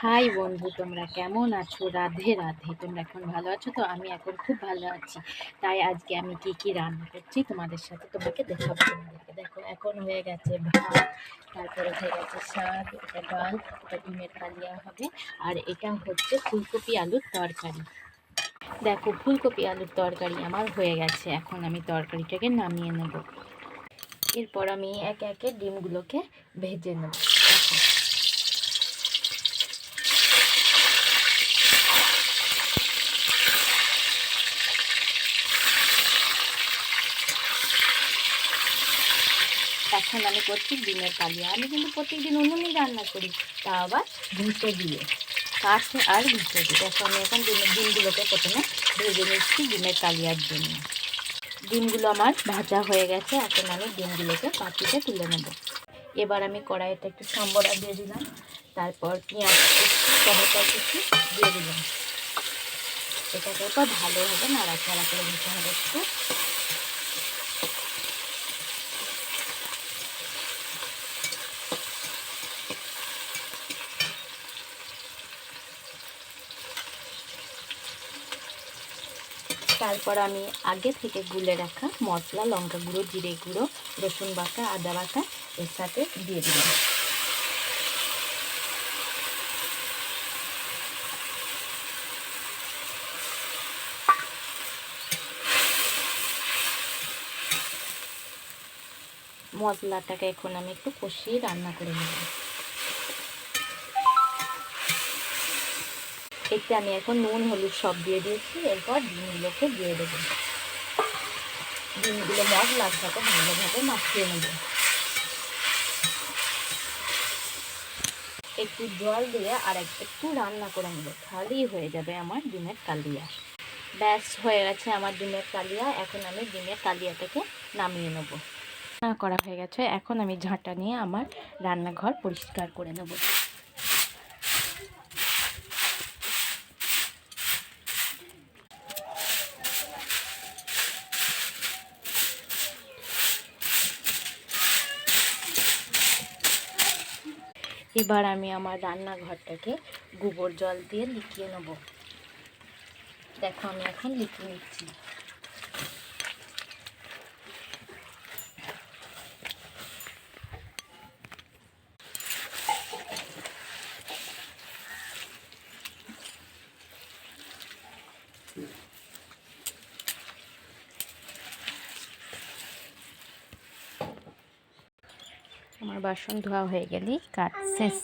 High বন্ধু, তোমরা কেমন আছো? রাধে রাধে। তোমরা এখন ভালো আছো তো? আমি এখন খুব ভালো আছি। তাই আজকে আমি কি কি রান্না করছি তোমাদের সাথে তোমাকে দেখাবো। তোমাদেরকে দেখো, এখন হয়ে গেছে ভাত, তারপরে হয়ে গেছে শাক, এটা ডাল, এটা ডিমের কালিয়া হবে, আর এটা হচ্ছে ফুলকপি আলুর তরকারি। দেখো, ফুলকপি আলুর তরকারি আমার হয়ে গেছে। এখন আমি তরকারিটাকে নামিয়ে নেব। এরপর আমি একে একে ডিমগুলোকে ভেজে নেব। দেখো, এখন আমি করছি ডিমের কালিয়া। আমি কিন্তু প্রত্যেকদিন উনুনেই রান্না করি, তা আবার ঘুঁটে দিয়ে, কাঠে আর ঘুঁটে দিয়ে। দেখো, আমি এখন ডিমগুলোকে প্রথমে ভেজে নিচ্ছি ডিমের কালিয়ার জন্য। ডিমগুলো আমার ভাজা হয়ে গেছে। এখন আমি ডিমগুলোকে পাতিতে তুলে নেব। এবার আমি কড়াইতে একটু সম্বরা দিয়ে দিলাম, তারপর পেঁয়াজ কুচি, টমেটো কুচি দিয়ে দিলাম। এটাকে এরপর ভালোভাবে নাড়াচাড়া করে দিতে হবে একটু। তারপর আমি আগে থেকে গুলে রাখা মশলা, লঙ্কা গুঁড়ো, জিরে গুঁড়ো, রসুন বাটা, আদা বাটা এর সাথে দিয়ে দিলাম। মশলাটাকে এখন আমি একটু কষিয়ে রান্না করে নেব। এতে আমি এখন নুন হলুদ সব দিয়ে দিয়েছি। এরপর ডিমগুলোকে দিয়ে দেবো। ডিমগুলো মশলার সাথে ভালোভাবে মাখিয়ে নেব। একটু জল দিয়ে আর একটু রান্না করে নেব, তাহলেই হয়ে যাবে আমার ডিমের কালিয়া। ব্যাস, হয়ে গেছে আমার ডিমের কালিয়া। এখন আমি ডিমের কালিয়াটাকে নামিয়ে নেব। রান্না করা হয়ে গেছে। এখন আমি ঝাঁটা নিয়ে আমার রান্নাঘর পরিষ্কার করে নেব। এবার আমি আমার রান্নাঘরটাকে গোবর জল দিয়ে লিখিয়ে নেব। দেখো, আমি এখন লিখে নিচ্ছি। আমার বাসন ধোয়া হয়ে গেলেই কাজ শেষ।